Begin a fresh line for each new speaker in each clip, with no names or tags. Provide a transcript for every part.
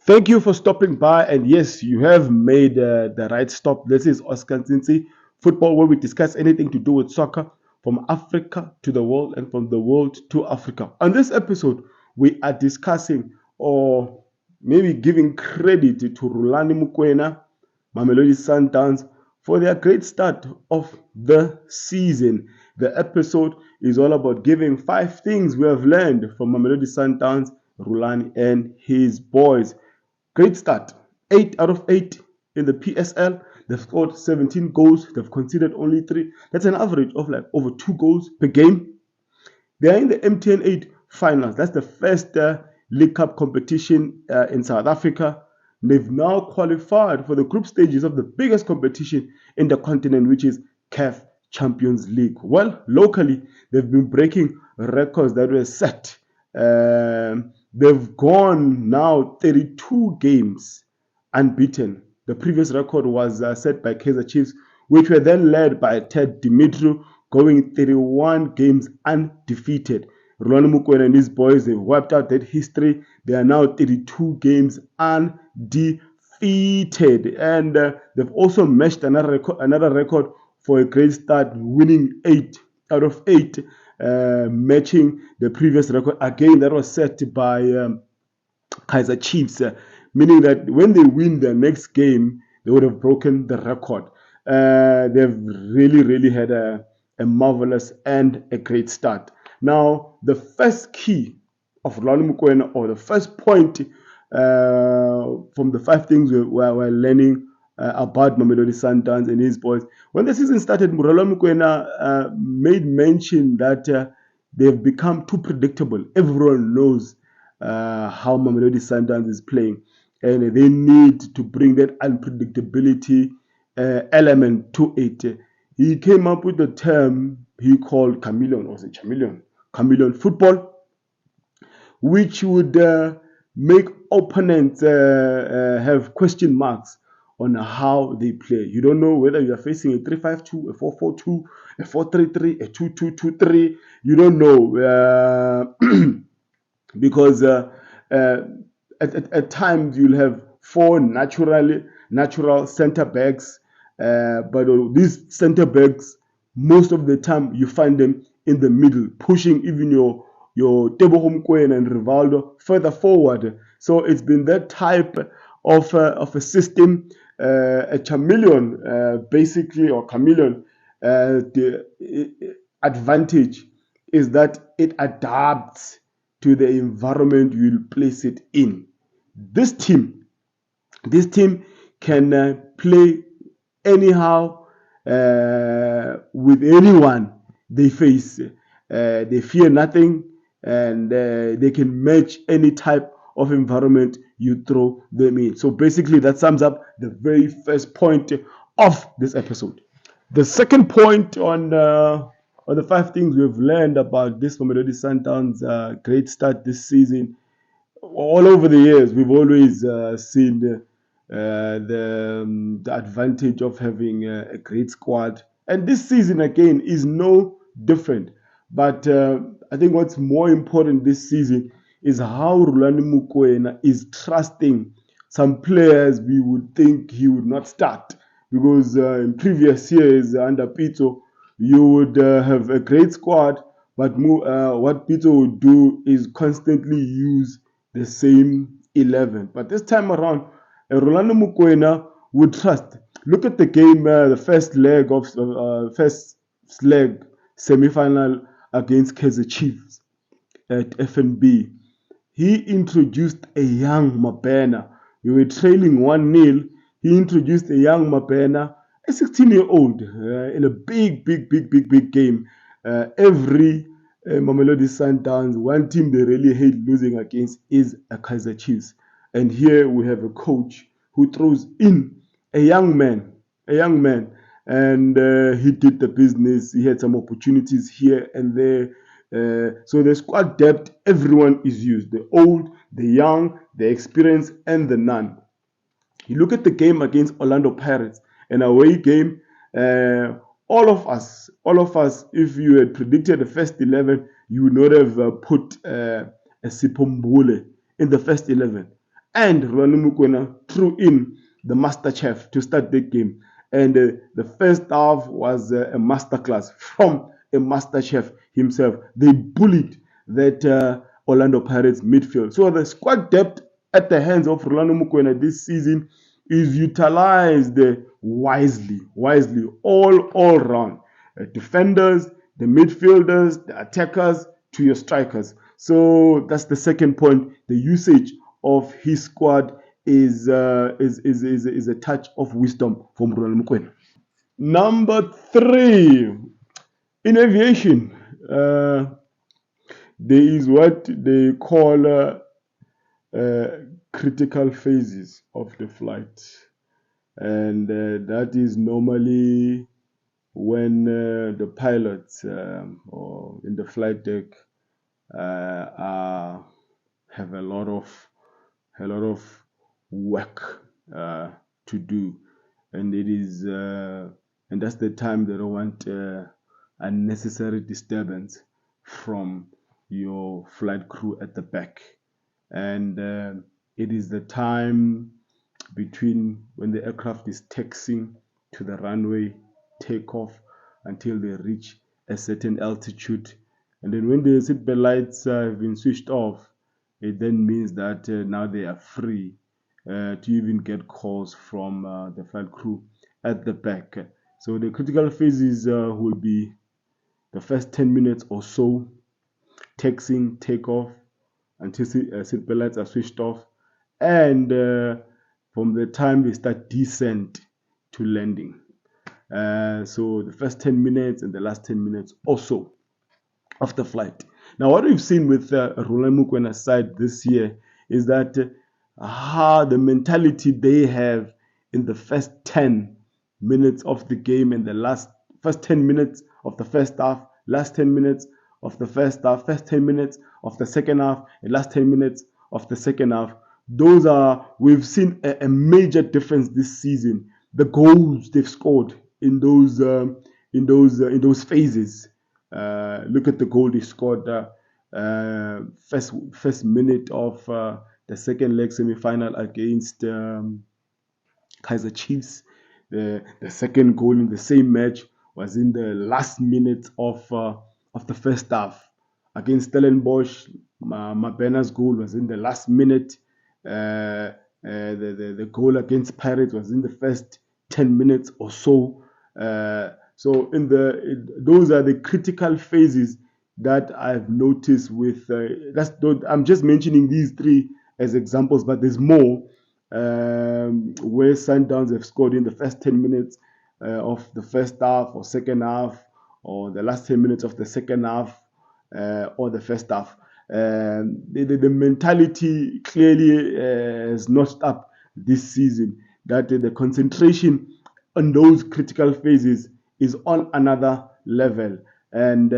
Thank you for stopping by. And yes, you have made the right stop. This is Oscar Zinzi Football, where we discuss anything to do with soccer from Africa to the world and from the world to Africa. On this episode, we are discussing or maybe giving credit to Rhulane Mokwena, Mamelodi Sundowns, for their great start of the season. The episode is all about giving 5 things we have learned from Mamelodi Sundowns, Rhulane, and his boys. Great start. 8 out of 8 in the PSL. They've scored 17 goals. They've conceded only 3. That's an average of like over 2 goals per game. They are in the MTN 8 finals. That's the first League Cup competition in South Africa. They've now qualified for the group stages of the biggest competition in the continent, which is CAF Champions League. Well, locally, they've been breaking records that were set. They've gone now 32 games unbeaten. The previous record was set by Kaizer Chiefs, which were then led by Ted Dimitri, going 31 games undefeated. Rhulane Mokwena and his boys, they've wiped out that history. They are now 32 games undefeated. And they've also matched another record for a great start, winning 8 out of 8. Matching the previous record again that was set by Kaizer Chiefs, meaning that when they win their next game, they would have broken the record. They've really had a marvelous and a great start. Now, the first key of Rhulane Mokwena, or the first point from the 5 things we're learning about Mamelodi Sundowns and his boys. When the season started, Rhulane Mokwena made mention that they've become too predictable. Everyone knows how Mamelodi Sundowns is playing, and they need to bring that unpredictability element to it. He came up with the term he called chameleon, or chameleon football, which would make opponents have question marks on how they play. You don't know whether you are facing a 3-5-2, a 4-4-2, a 4-3-3, a 2-2-2-3. You don't know because at times you'll have 4 natural center backs, but these center backs, most of the time you find them in the middle, pushing even your Teboho Mokwena and Rivaldo further forward. So it's been that type of a system, a chameleon, basically, or chameleon. The advantage is that it adapts to the environment you'll place it in. This team can play anyhow with anyone they face. They fear nothing, and they can match any type of environment you throw them in. So basically, that sums up the very first point of this episode. The second point on the 5 things we've learned about this Mamelodi Sundowns great start this season. All over the years, we've always seen the advantage of having a great squad, and this season again is no different. But I think what's more important this season is how Rhulane Mokwena is trusting some players we would think he would not start, because in previous years under Pito, you would have a great squad, but what Pito would do is constantly use the same 11. But this time around, Rhulane Mokwena would trust. Look at the game, the first leg semi-final against Kaizer Chiefs at FNB. He introduced a young Mokwena. We were trailing 1-0. He introduced a young Mokwena, a 16-year-old, in a big game. Every Mamelodi Sundowns, one team they really hate losing against is a Kaizer Chiefs. And here we have a coach who throws in a young man, and he did the business. He had some opportunities here and there. So the squad depth, everyone is used. The old, the young, the experienced, and the none. You look at the game against Orlando Pirates, an away game. All of us, if you had predicted the first 11, you would not have put a Sipombule in the first 11. and Rhulane Mokwena threw in the master chef to start the game. And the first half was a masterclass from a master chef himself. They bullied that Orlando Pirates midfield. So the squad depth at the hands of Rhulane Mokwena this season is utilized wisely, all round. Defenders, the midfielders, the attackers, to your strikers. So that's the second point. The usage of his squad is a touch of wisdom from Rhulane Mokwena. Number 3, in aviation, there is what they call critical phases of the flight, and that is normally when the pilots or in the flight deck have a lot of work to do, and it is and that's the time they don't want unnecessary disturbance from your flight crew at the back. And it is the time between when the aircraft is taxiing to the runway, takeoff, until they reach a certain altitude. And then when the seatbelt lights have been switched off, it then means that now they are free to even get calls from the flight crew at the back. So the critical phases will be the first 10 minutes or so, taxiing, takeoff, until seatbelt lights are switched off, and from the time they start descent to landing. So the first 10 minutes and the last 10 minutes also of the flight. Now, what we've seen with Rhulane Mokwena's side this year is that the mentality they have in the first 10 minutes of the game and the first 10 minutes of the first half, last 10 minutes of the first half, first 10 minutes of the second half, and last 10 minutes of the second half. We've seen a major difference this season. The goals they've scored in those phases. Look at the goal they scored first minute of the second leg semi-final against Kaizer Chiefs. The second goal in the same match was in the last minute of the first half against Stellenbosch. Mabena's goal was in the last minute. The goal against Pirates was in the first 10 minutes or so. So those are the critical phases that I've noticed with. I'm just mentioning these 3 as examples, but there's more where Sundowns have scored in the first 10 minutes of the first half or second half, or the last 10 minutes of the second half or the first half. The mentality clearly has notched up this season, that the concentration on those critical phases is on another level. And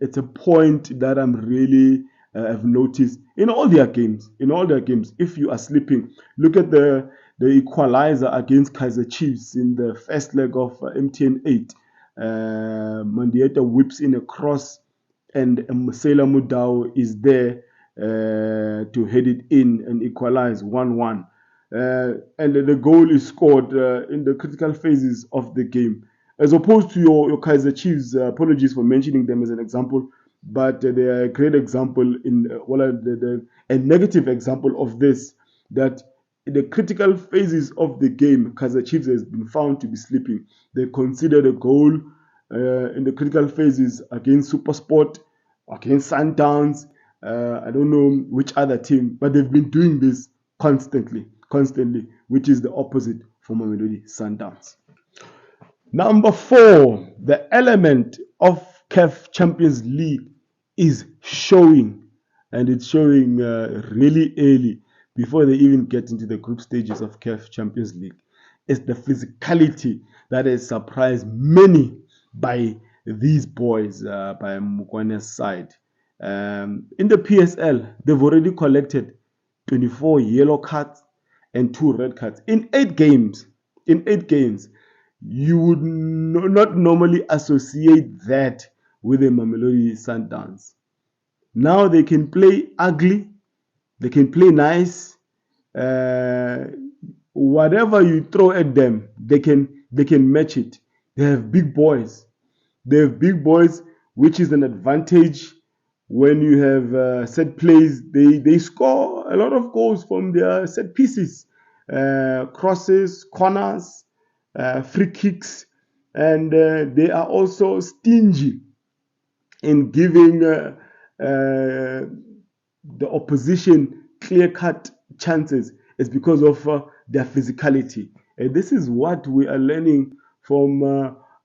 it's a point that I'm really have noticed in all their games. If you are sleeping, look at the equalizer against Kaizer Chiefs in the first leg of MTN 8. Mandieta whips in a cross, and Musela Mudau is there to head it in and equalize 1-1. And the goal is scored in the critical phases of the game, as opposed to your Kaizer Chiefs. Apologies for mentioning them as an example, but they are a great example a negative example of this, that in the critical phases of the game, Kaizer Chiefs has been found to be sleeping. They considered a goal in the critical phases against SuperSport, against Sundowns, I don't know which other team, but they've been doing this constantly, which is the opposite for Mamelodi Sundowns. Number 4, the element of CAF Champions League is showing, and it's showing really early before they even get into the group stages of CAF Champions League. It's the physicality that has surprised many by these boys, by Mokwena's side. In the PSL, they've already collected 24 yellow cards and 2 red cards in 8 games. You would not normally associate that with the Mamelodi Sundowns. Now they can play ugly, they can play nice, Uh, Whatever you throw at them, they can match it. They have big boys. They have big boys, which is an advantage when you have set plays. They score a lot of goals from their set pieces, crosses, corners, free kicks, and they are also stingy in giving the opposition clear-cut chances. Is because of their physicality. And this is what we are learning from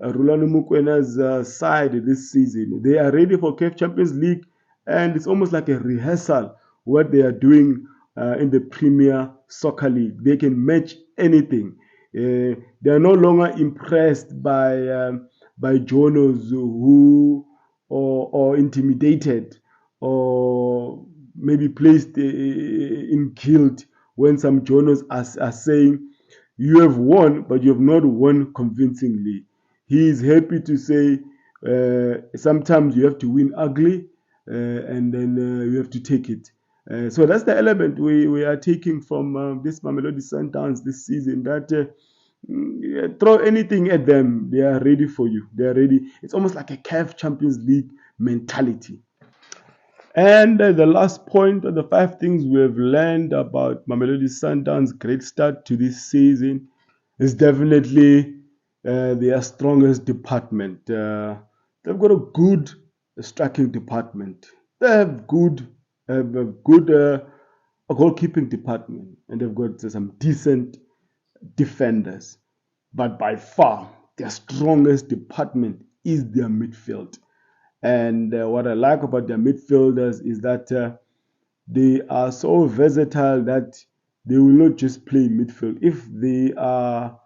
Rhulane Mokwena's side this season. They are ready for CAF Champions League, and it's almost like a rehearsal what they are doing in the Premier Soccer League. They can match anything. They are no longer impressed by journals who or intimidated or maybe placed in guilt when some journals are saying you have won, but you have not won convincingly. He is happy to say sometimes you have to win ugly, and then you have to take it. So that's the element we are taking from this Mamelodi Sundowns this season. That throw anything at them, they are ready for you. They are ready. It's almost like a CAF Champions League mentality. And the last point of the 5 things we have learned about Mamelodi Sundowns' great start to this season is definitely their strongest department. They've got a good striking department. They have a good goalkeeping department, and they've got some decent defenders. But by far, their strongest department is their midfield. And what I like about their midfielders is that they are so versatile that they will not just play midfield. If they are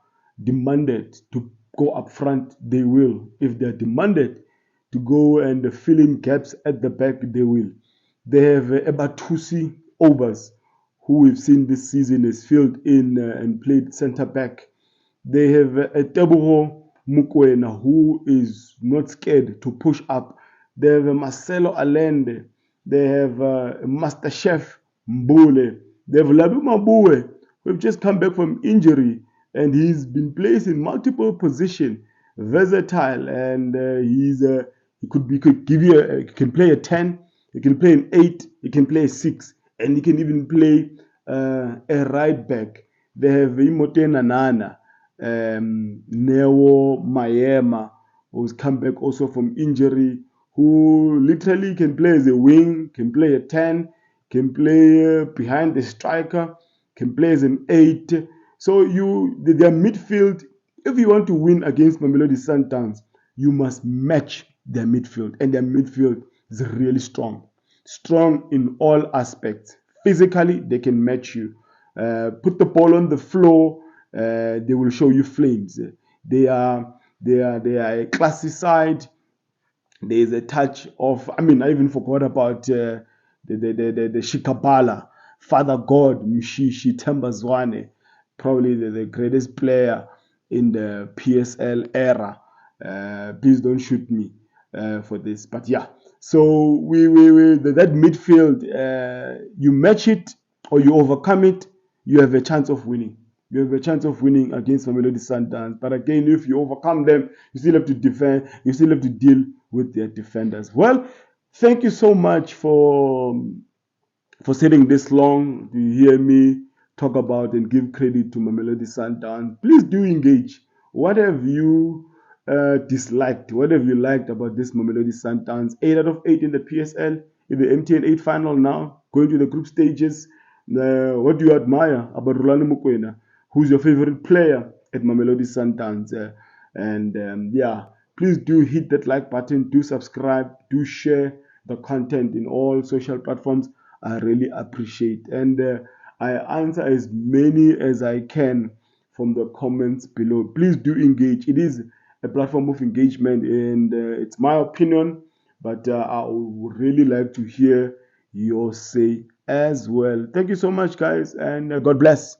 demanded to go up front, they will. If they are demanded to go and fill in gaps at the back, they will. They have Ebatusi Obas, who we've seen this season is filled in and played centre back. They have a Teboho Mokwena, who is not scared to push up. They have a Marcelo Allende. They have Master Chef Mbule. They have Labu Mabue, who've just come back from injury, and he's been placed in multiple positions, versatile, and he could give you he can play a 10, he can play an 8, he can play a 6, and he can even play a right back. They have Imote Nanana, Neo Mayema, who's come back also from injury, who literally can play as a wing, can play a 10, can play behind the striker, can play as an 8. So their midfield, if you want to win against Mamelodi Sundowns, you must match their midfield. And their midfield is really strong. Strong in all aspects. Physically, they can match you. Put the ball on the floor, they will show you flames. They are a classy side. There is a touch of, I even forgot about the Shikabala, Father God, Mshishi Tembazwane, probably the greatest player in the PSL era. Please don't shoot me for this, but yeah. So that midfield, you match it or you overcome it, you have a chance of winning. You have a chance of winning against Mamelodi Sundowns. But again, if you overcome them, you still have to defend. You still have to deal with their defenders. Well, thank you so much for sitting this long to hear me talk about and give credit to Mamelodi Sundowns. Please do engage. What have you disliked? What have you liked about this Mamelodi Sundowns? 8 out of 8 in the PSL, in the MTN 8 final now, going to the group stages. What do you admire about Rhulane Mokwena? Who's your favorite player at Mamelodi Sundowns? Please do hit that like button, do subscribe, do share the content in all social platforms. I really appreciate. And I answer as many as I can from the comments below. Please do engage. It is a platform of engagement, and it's my opinion, but I would really like to hear your say as well. Thank you so much, guys, and God bless.